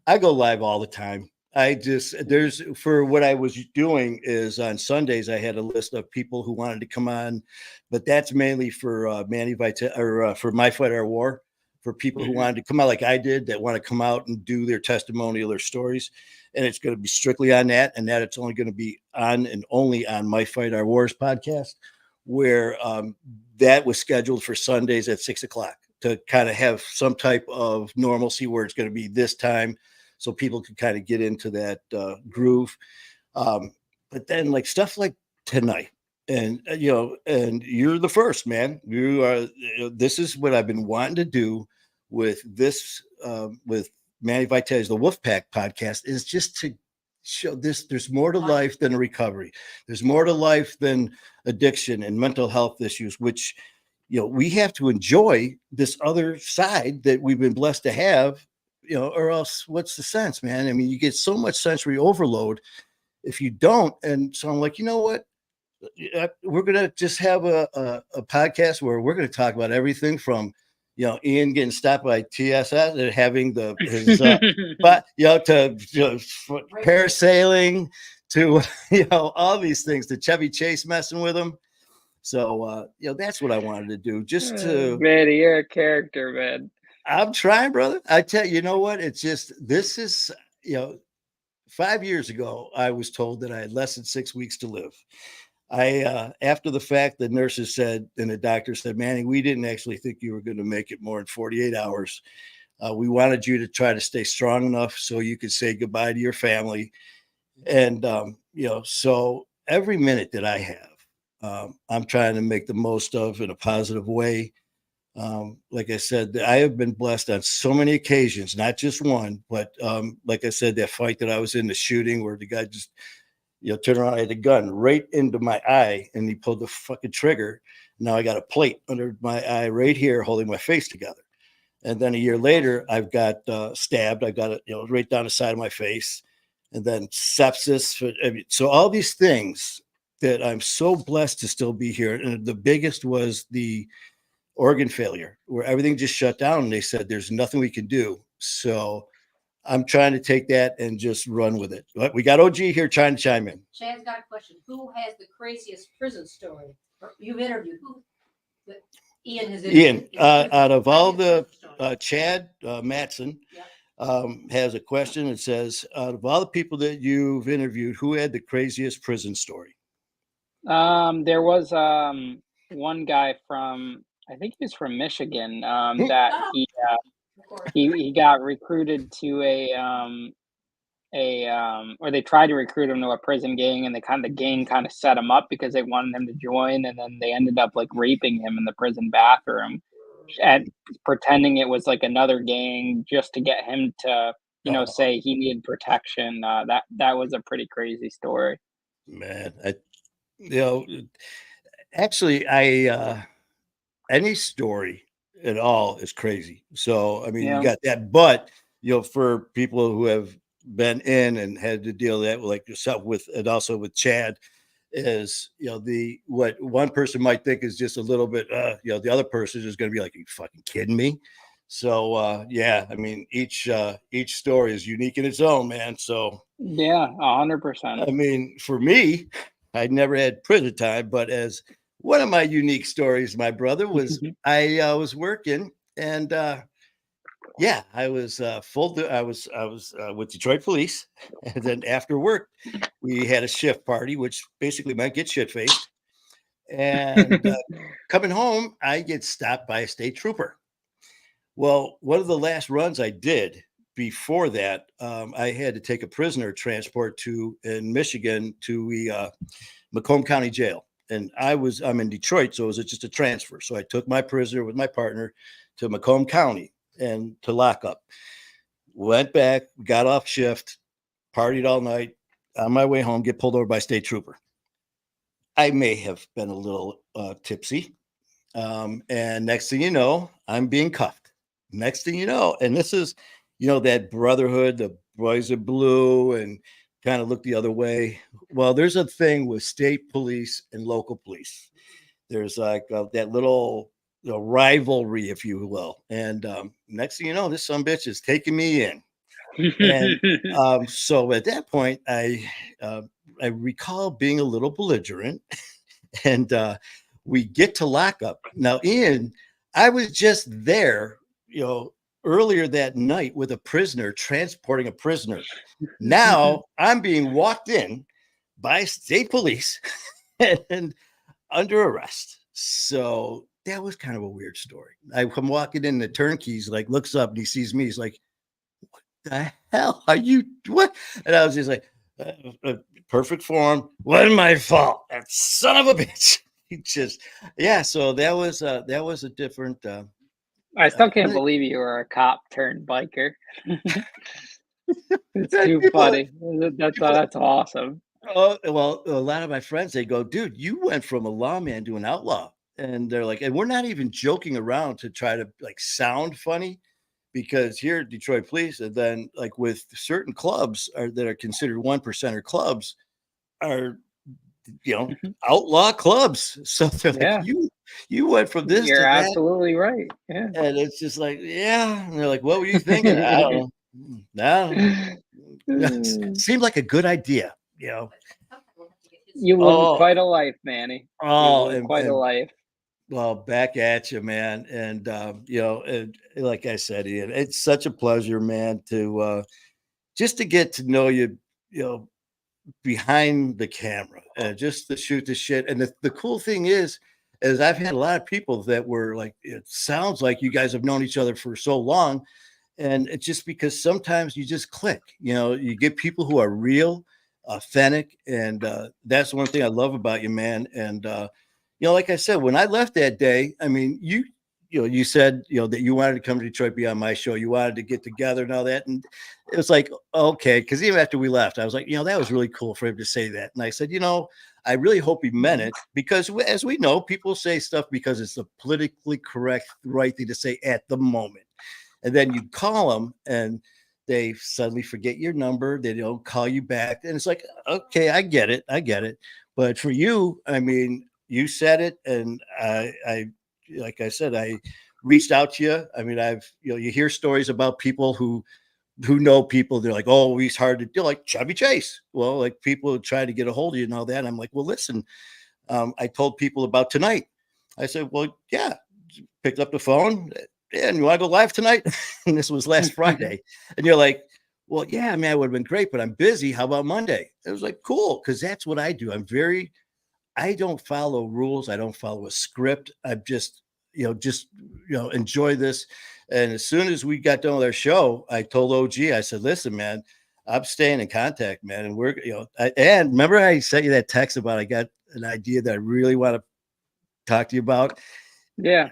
I go live all the time. There's for what I was doing is on Sundays I had a list of people who wanted to come on, but that's mainly for Manny Vitale or for My Fight Our War, for people who wanted to come out like I did, that want to come out and do their testimonial or stories, and it's going to be strictly on that, and that it's only going to be on and only on My Fight Our Wars podcast, where that was scheduled for Sundays at 6:00 to kind of have some type of normalcy where it's going to be this time, so people could kind of get into that groove. But then like stuff like tonight, and and you're the first, man. You are. This is what I've been wanting to do with this with Manny Vitale's the Wolfpack podcast, is just to show this. There's more to life than a recovery. There's more to life than addiction and mental health issues, which we have to enjoy this other side that we've been blessed to have, or else what's the sense, man? I mean, you get so much sensory overload if you don't. And so I'm like, you know what? We're going to just have a podcast where we're going to talk about everything from, Ian getting stopped by TSS and having his, but, to parasailing, to, all these things, to Chevy Chase messing with him. So, that's what I wanted to do, just to. Man, you're a character, man. I'm trying, brother. I tell you, you know what? It's just, this is, 5 years ago, I was told that I had less than 6 weeks to live. After the fact, the nurses said, and the doctor said, Manny, we didn't actually think you were going to make it more than 48 hours. We wanted you to try to stay strong enough so you could say goodbye to your family. And, so every minute that I have, I'm trying to make the most of in a positive way. Like I said, I have been blessed on so many occasions, not just one, but like I said, that fight that I was in, the shooting where the guy just, turned around, I had the gun right into my eye and he pulled the fucking trigger. Now I got a plate under my eye right here holding my face together. And then a year later, I've got stabbed. I got it, right down the side of my face, and then sepsis. So all these things that I'm so blessed to still be here. And the biggest was the organ failure, where everything just shut down. And they said, there's nothing we can do. So I'm trying to take that and just run with it. But we got OG here trying to chime in. Chad's got a question. Who has the craziest prison story? You've interviewed who? Ian has interviewed. Ian, out of all the Chad Matson has a question that says, out of all the people that you've interviewed, who had the craziest prison story? There was one guy from, I think he was from Michigan, that he got recruited to or they tried to recruit him to a prison gang, and the gang kind of set him up because they wanted him to join, and then they ended up like raping him in the prison bathroom and pretending it was like another gang just to get him to say he needed protection. That was a pretty crazy story, man. Actually, any story at all is crazy. So, I mean, you got that, but, for people who have been in and had to deal with that, like yourself with, and also with Chad, is, what one person might think is just a little bit, the other person is going to be like, are you fucking kidding me? So, I mean, each story is unique in its own, man. So, 100%. I mean, for me, I'd never had prison time, but as one of my unique stories, my brother, was I was working, and I was I was with Detroit Police, and then after work we had a shift party, which basically meant get shit faced. And coming home, I get stopped by a state trooper. Well, one of the last runs I did before that, I had to take a prisoner transport in Michigan to Macomb County Jail. And I'm in Detroit, so it was just a transfer. So I took my prisoner with my partner to Macomb County and to lock up. Went back, got off shift, partied all night. On my way home, get pulled over by a state trooper. I may have been a little tipsy. And next thing you know, I'm being cuffed. Next thing you know, and this is, that brotherhood, the boys are blue and kind of look the other way. Well, there's a thing with state police and local police. there's like that little rivalry, if you will. And next thing you know, this son bitch is taking me in. And so at that point, I recall being a little belligerent, and we get to lockup. Now, Ian, I was just there, earlier that night with a prisoner, transporting a prisoner. Now I'm being walked in by state police and under arrest. So that was kind of a weird story. I'm walking in, the turnkeys like looks up and he sees me. He's like, "The hell are you? What?" And I was just like, "Perfect form. Wasn't my fault. That son of a bitch." He just, yeah. So that was a different. I still can't believe you were a cop turned biker. It's too funny. That's awesome. Oh, well, a lot of my friends, they go, "Dude, you went from a lawman to an outlaw." And they're like, and we're not even joking around to try to like sound funny, because here at Detroit Police, and then like with certain clubs that are considered 1%er clubs, are outlaw clubs. So they're Yeah. like, you went from this You're to that. absolutely right. Yeah. And it's just like, yeah. And they're like, "What were you thinking?" I don't know. No. Seemed like a good idea, You live quite a life, Manny. Quite a life. Well, back at you, man. And and like I said, Ian, it's such a pleasure, man, to just to get to know you, behind the camera, and just to shoot the shit. And the cool thing is I've had a lot of people that were like, "It sounds like you guys have known each other for so long." And it's just because sometimes you just click, you get people who are real, authentic. And that's one thing I love about you, man. And, like I said, when I left that day, I mean, you said, that you wanted to come to Detroit, be on my show. You wanted to get together and all that. And it was like, okay. Cause even after we left, I was like, that was really cool for him to say that. And I said, I really hope he meant it, because as we know, people say stuff because it's the politically correct, right thing to say at the moment. And then you call them and they suddenly forget your number. They don't call you back. And it's like, okay, I get it. But for you, I mean, you said it. And I like I said, I reached out to you. I mean, you hear stories about people who know people. They're like, "Oh, he's hard to do," like Chevy Chase. Well, like people try to get a hold of you and all that. And I'm like, well, listen, I told people about tonight. I said, well, yeah, picked up the phone. "And you want to go live tonight?" And this was last Friday. And you're like, "Well, yeah, man, it would have been great, but I'm busy. How about Monday?" It was like, cool. Cause that's what I do. I don't follow rules. I don't follow a script. I'm just, enjoy this. And as soon as we got done with our show, I told OG, I said, "Listen, man, I'm staying in contact, man." And we're, and remember I sent you that text about, I got an idea that I really want to talk to you about. Yeah.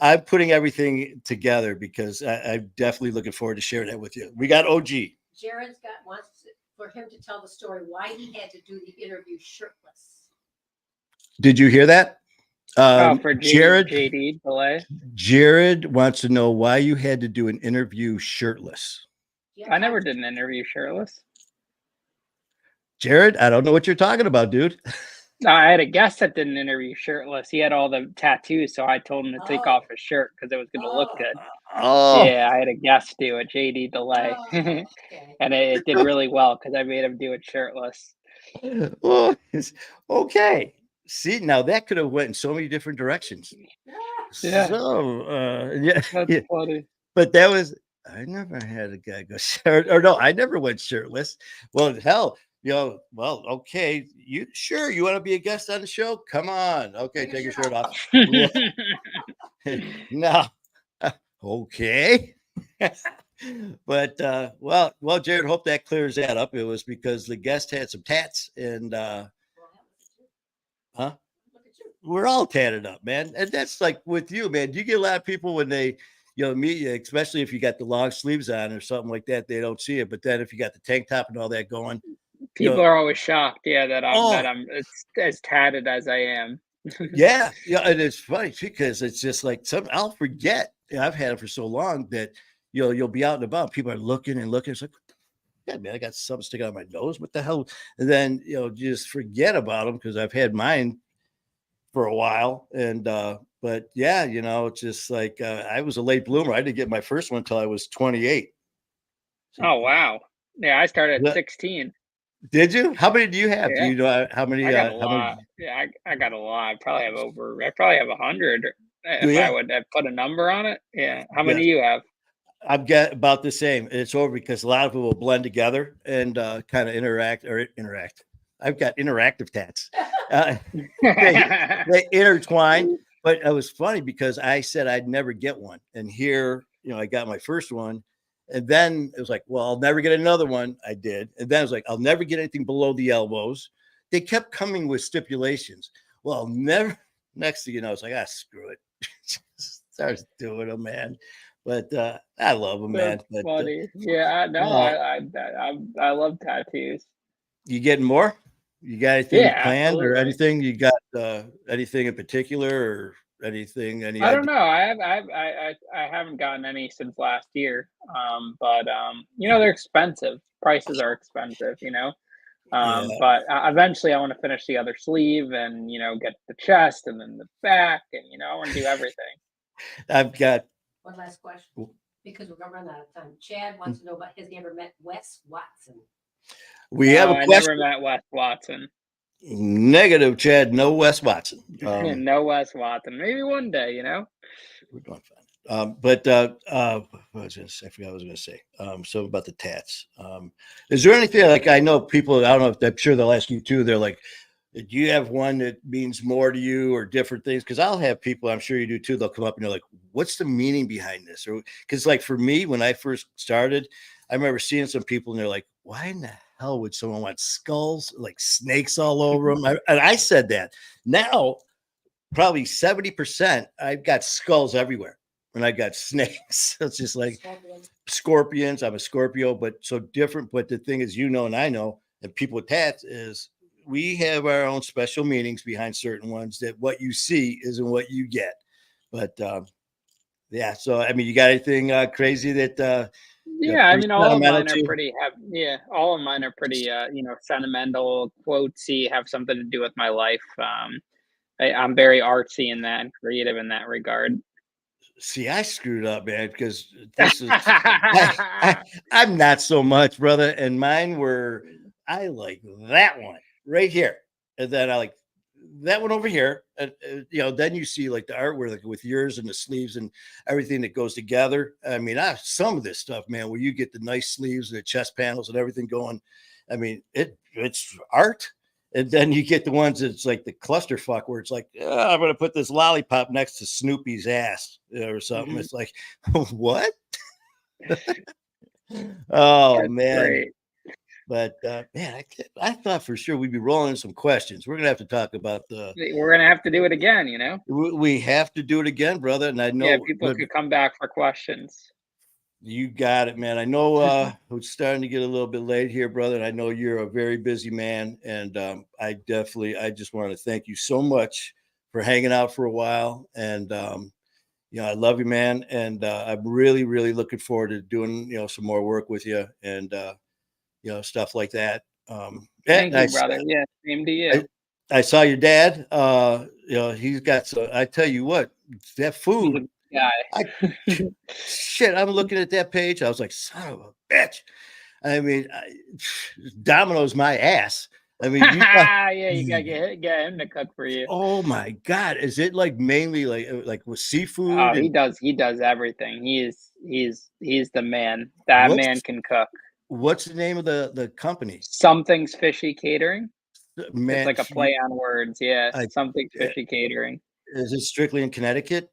I'm putting everything together because I'm definitely looking forward to sharing that with you. We got OG. Jared's wants for him to tell the story why he had to do the interview shirtless. Did you hear that? For Jared, JD delay. Jared wants to know why you had to do an interview shirtless. I never did an interview shirtless. Jared, I don't know what you're talking about, dude. No, I had a guest that did an interview shirtless. He had all the tattoos, so I told him to take off his shirt because it was going to look good. Oh, yeah, I had a guest do a JD delay, and it did really well because I made him do it shirtless. Oh, okay. See, now that could have went in so many different directions. Yeah. So, yeah, That's funny. But that was, I never had a guy go shirt, or no, I never went shirtless. Well, hell, well, okay, you want to be a guest on the show? Come on. Okay, take your shirt off. No. Okay. But well, Jared, hope that clears that up. It was because the guest had some tats, and we're all tatted up, man. And that's like with you, man. You get a lot of people when they meet you, especially if you got the long sleeves on or something like that, they don't see it. But then if you got the tank top and all that going, people are always shocked, that I'm as tatted as I am. yeah, and it's funny because it's just like I'll forget. I've had it for so long that you'll be out and about, people are looking and looking. It's like, yeah, man, I got something sticking out of my nose. What the hell? And then you just forget about them, because I've had mine for a while. And but yeah, it's just like I was a late bloomer. I didn't get my first one until I was 28. Oh wow. Yeah, I started at Yeah. 16. Did you? How many do you have? Do Yeah, you know how many? I got a How many lot. Yeah, I got a lot. I probably have 100 do if you? I would have put a number on it. Yeah. How many Yes, do you have? I've got about the same. It's over because a lot of them will blend together and kind of interact. I've got interactive tats. Uh, they intertwine. But it was funny because I said I'd never get one, and here, I got my first one, and then it was like, well, I'll never get another one. I did, and then I was like, I'll never get anything below the elbows. They kept coming with stipulations. Well, I'll never. Next thing you know, it's like, screw it. Just starts doing them, man. But I love them, man. That's But funny. Yeah, no, uh, I love tattoos. you getting more? You got anything Yeah, planned or absolutely. anything? You got anything in particular or anything? Any I don't idea? know. I haven't gotten any since last year. But they're expensive. Prices are expensive. Yeah, But eventually I want to finish the other sleeve and get the chest and then the back and I want to do everything. I've got. One last question, because we're gonna run out of time. Chad wants to know about, has he ever met Wes Watson? We have a I question. never met Wes Watson. Negative, Chad. No Wes Watson. No Wes Watson. Maybe one day. We're doing fine. But what was I gonna say? I forgot what I was going to say. So about the tats. Is there anything like I know people? I don't know if I'm sure they'll ask you too. They're like, do you have one that means more to you or different things? Because I'll have people, I'm sure you do too. They'll come up and they're like, what's the meaning behind this? Or because like for me, when I first started, I remember seeing some people and they're like, why in the hell would someone want skulls like snakes all over them? And I said that. Now probably 70%, I've got skulls everywhere. And I got snakes. It's just like scorpions. I'm a Scorpio, but so different. But the thing is, and I know, and people with tats is we have our own special meanings behind certain ones that what you see isn't what you get. But yeah, so I mean, you got anything crazy that Yeah, I mean, all of sentimental mine are to you? pretty have. Yeah, all of mine are pretty, sentimental, quotesy, have something to do with my life. I'm very artsy in that and creative in that regard. See, I screwed up, man, because this is I'm not so much, brother. And mine were I like that one right here, and then I like that one over here. And then you see like the artwork like with yours and the sleeves and everything that goes together. I mean, some of this stuff, man, where you get the nice sleeves and the chest panels and everything going. I mean, it's art. And then you get the ones that's like the clusterfuck where it's like, I'm going to put this lollipop next to Snoopy's ass or something. Mhm. It's like, what? Oh, That's man. great. But man, I thought for sure we'd be rolling in some questions. We're going to have to talk about We're gonna have to do it again. we have to do it again, brother. And I Yeah, know, people but could come back for questions. you got it, man. I know it's starting to get a little bit late here, brother. And I know you're a very busy man. And I just want to thank you so much for hanging out for a while. And, I love you, man. And I'm really, really looking forward to doing, some more work with you and, stuff like that. Thank And you, brother. Yeah, same to I, you. I saw your dad, he's got, I tell you what, that He's food, a I guy. shit, I'm looking at that page. I was like, son of a bitch. I mean, Domino's my ass. I mean, Yeah, you gotta get him to cook for you. oh my God. Is it like mainly like with seafood Oh, he and does everything. He's the man. That man what's can cook. what's the name of the company? Something's Fishy Catering. It's Man, like a play on words. Yeah, I, Something's Fishy Catering. is it strictly in Connecticut?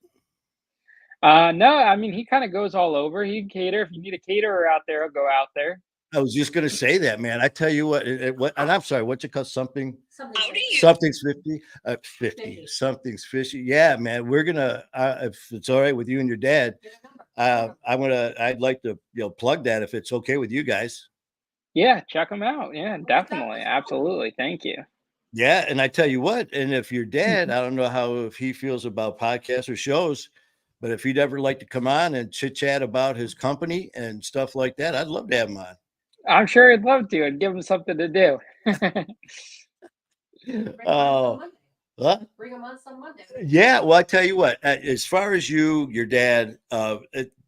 No, I mean he kind of goes all over. He can cater. If you need a caterer out there, I'll go out there. I was just gonna say that, man. I tell you what, and I'm sorry, what's it called? Something like Something's 50, 50, 50. something's fishy. Yeah, man. We're gonna, if it's all right with you and your dad, Get a number. I'd like to, plug that if it's okay with you guys. Yeah, check them out. Yeah, Well, definitely, absolutely. Thank you. Yeah, and I tell you what, and if your dad, I don't know if he feels about podcasts or shows, but if he'd ever like to come on and chit chat about his company and stuff like that, I'd love to have him on. I'm sure he'd love to. And give him something to do. Bring it on Oh, Monday. What? Bring them on some Monday. Yeah, well, I tell you what, as far as your dad,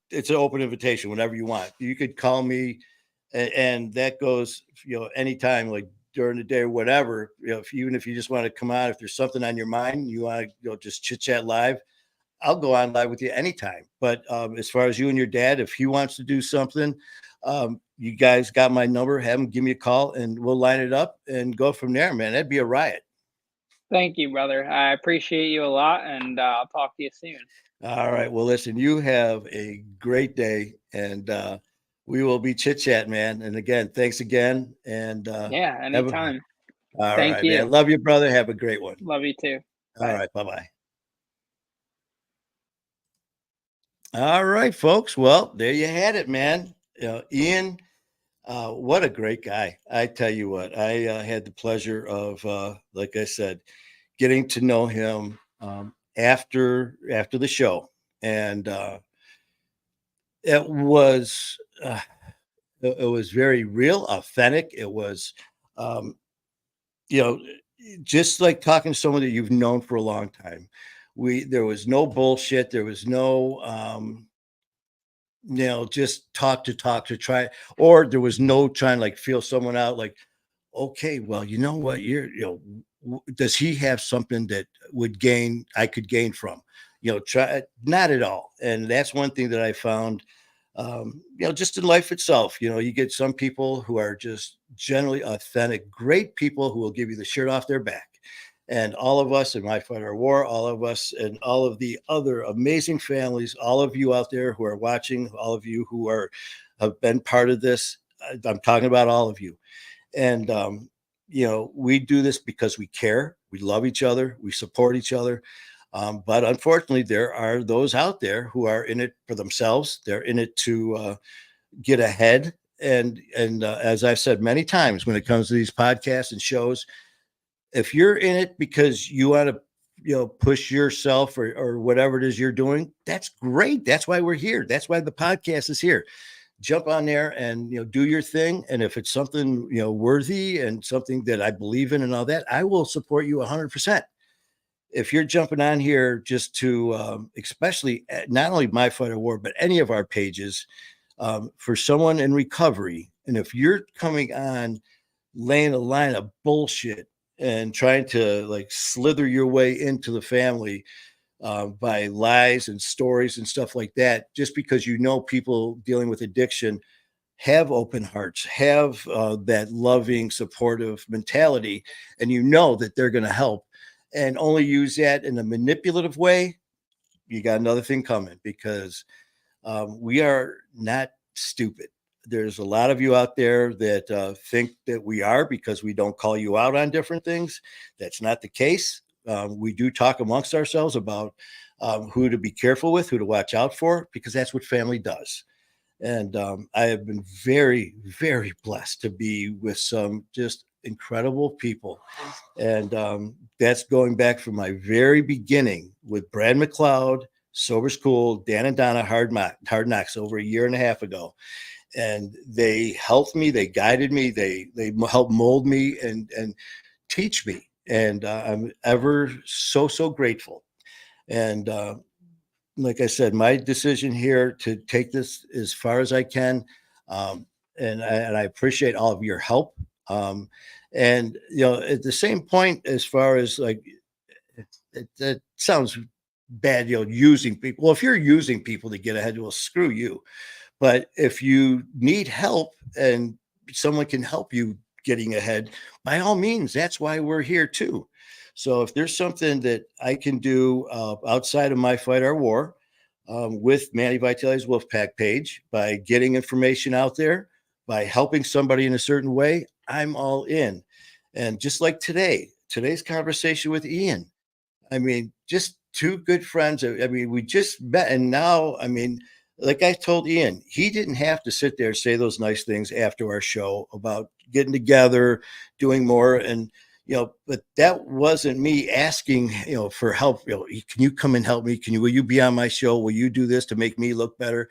it's an open invitation whenever you want. You could call me, and that goes, anytime, like during the day or whatever. Even if you just want to come on, if there's something on your mind, you want to, just chit chat live. I'll go on live with you anytime. But as far as you and your dad, if he wants to do something, you guys got my number. Have him give me a call, and we'll line it up and go from there, man. That'd be a riot. Thank you, brother. I appreciate you a lot, and I'll talk to you soon. All right. Well, listen, you have a great day, and we will be chit chat, man. And again, thanks again. And Yeah, anytime. All Thank right, you. man. Love you, brother. Have a great one. Love you too. All right. Bye-bye. All right, folks. Well, there you had it, man. Ian, what a great guy. I tell you what, I had the pleasure of, like I said, getting to know him after the show. And it was very real, authentic. It was, you know, just like talking to someone that you've known for a long time. There was no bullshit. There was no, just talk to try, or there was no trying to like feel someone out. Like, okay, well, you know what, does he have something that I could gain from? Try not at all. And that's one thing that I found, just in life itself. You get some people who are just generally authentic, great people who will give you the shirt off their back. And all of us in My Fight or War, all of us and all of the other amazing families, all of you out there who are watching, all of you who have been part of this, I'm talking about all of you. And, we do this because we care, we love each other, we support each other. But unfortunately, there are those out there who are in it for themselves. They're in it to get ahead. And as I've said many times, when it comes to these podcasts and shows, if you're in it because you want to, push yourself or whatever it is you're doing, that's great. That's why we're here. That's why the podcast is here. Jump on there and, do your thing. And if it's something, worthy and something that I believe in and all that, I will support you 100%. If you're jumping on here just to, especially not only My Fight or War, but any of our pages, for someone in recovery, and if you're coming on laying a line of bullshit and trying to like slither your way into the family by lies and stories and stuff like that, just because people dealing with addiction have open hearts, have that loving, supportive mentality, and that they're going to help, and only use that in a manipulative way, you got another thing coming, because we are not stupid. There's a lot of you out there that think that we are, because we don't call you out on different things. That's not the case. We do talk amongst ourselves about who to be careful with, who to watch out for, because that's what family does. And I have been very, very blessed to be with some just incredible people. And that's going back from my very beginning with Brad McLeod, Sober School, Dan and Donna, Hard Knocks over a year and a half ago. And they helped me, they guided me, they helped mold me and teach me. And I'm ever so grateful. And like I said, my decision here to take this as far as I can. And I appreciate all of your help. And, at the same point, as far as like, it sounds bad, using people. Well, if you're using people to get ahead, well, screw you. But if you need help and someone can help you getting ahead, by all means, that's why we're here too. So if there's something that I can do outside of My Fight or War with Manny Vitale's Wolfpack page, by getting information out there, by helping somebody in a certain way, I'm all in. And just like today's conversation with Ian, I mean, just two good friends. I mean, we just met, and now, I mean, like I told Ian, he didn't have to sit there and say those nice things after our show about getting together, doing more. And, but that wasn't me asking, for help. Can you come and help me? Will you be on my show? Will you do this to make me look better?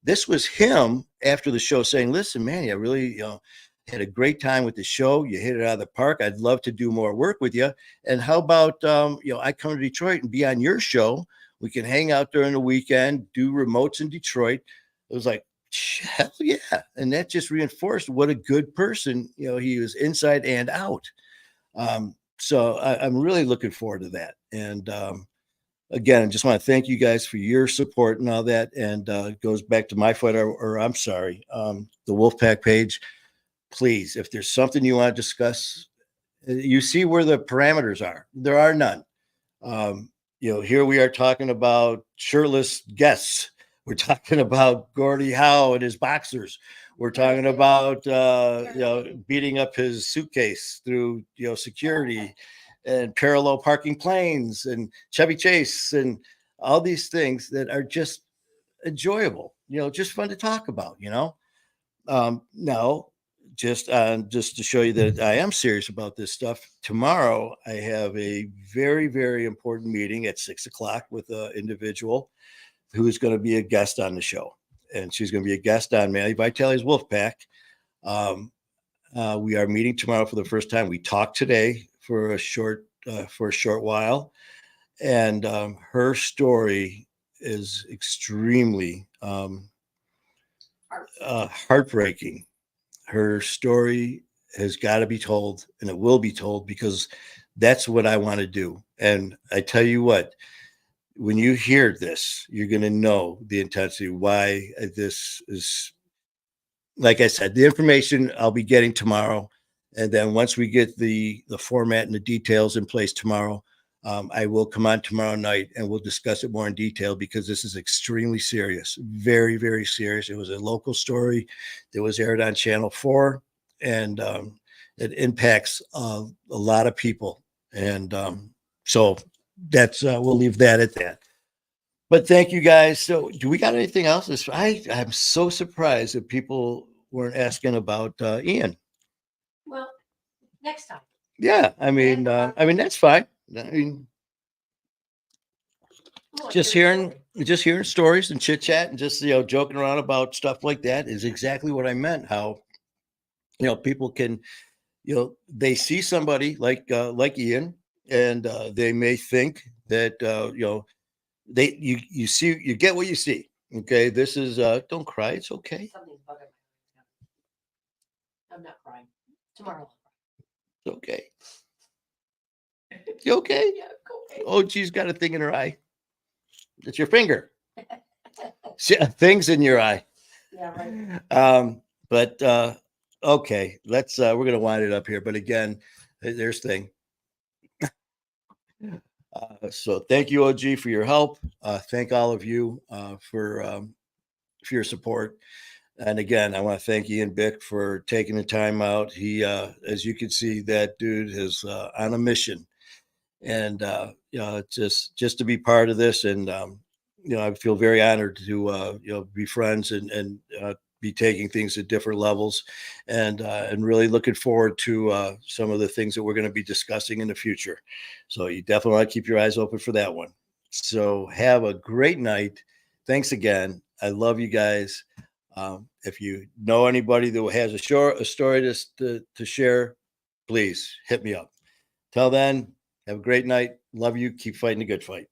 This was him after the show saying, listen, Manny, I really, Had a great time with the show. You hit it out of the park. I'd love to do more work with you. And how about, I come to Detroit and be on your show. We can hang out during the weekend, do remotes in Detroit. It was like, hell yeah. And that just reinforced what a good person, he was inside and out. So I'm really looking forward to that. And again, I just want to thank you guys for your support and all that. And it goes back to my fight, or I'm sorry, the Wolfpack page. Please, if there's something you want to discuss, you see where the parameters are. There are none. Here we are talking about shirtless guests. We're talking about Gordie Howe and his boxers. We're talking about beating up his suitcase through security and parallel parking planes and Chevy Chase and all these things that are just enjoyable. Just fun to talk about. Now, just to show you that I am serious about this stuff. Tomorrow, I have a very, very important meeting at 6:00 with an individual who's going to be a guest on the show. And she's going to be a guest on Manny Vitale's Wolfpack. We are meeting tomorrow for the first time. We talked today for a short while, and her story is extremely heartbreaking. Her story has got to be told, and it will be told, because that's what I want to do. And I tell you what, when you hear this, you're going to know the intensity, why this is, like I said, the information I'll be getting tomorrow. And then once we get the format and the details in place tomorrow, I will come on tomorrow night and we'll discuss it more in detail, because this is extremely serious, very, very serious. It was a local story that was aired on Channel 4, and it impacts a lot of people. And so that's we'll leave that at that. But thank you guys. So do we got anything else? I'm so surprised that people weren't asking about Ian. Well, next time. Yeah, I mean that's fine. I mean, just hearing stories and chit chat and just joking around about stuff like that is exactly what I meant. How people can they see somebody like Ian, and they may think that you get what you see. Okay, this is don't cry, it's okay. Something's bugging me. I'm not crying. Tomorrow. It's okay. You okay? Yeah, okay. Oh, she's got a thing in her eye. It's your finger. Things in your eye. Yeah, right. But okay, let's we're gonna wind it up here. But again, there's thing. So thank you, OG, for your help. Thank all of you for your support. And again, I want to thank Ian Bick for taking the time out. He, as you can see, that dude is on a mission, and just to be part of this. And I feel very honored to be friends and be taking things at different levels, and really looking forward to some of the things that we're going to be discussing in the future. So you definitely want to keep your eyes open for that one. So have a great night. Thanks again. I love you guys. If you know anybody that has a story to share, please hit me up. Till then, have a great night. Love you. Keep fighting the good fight.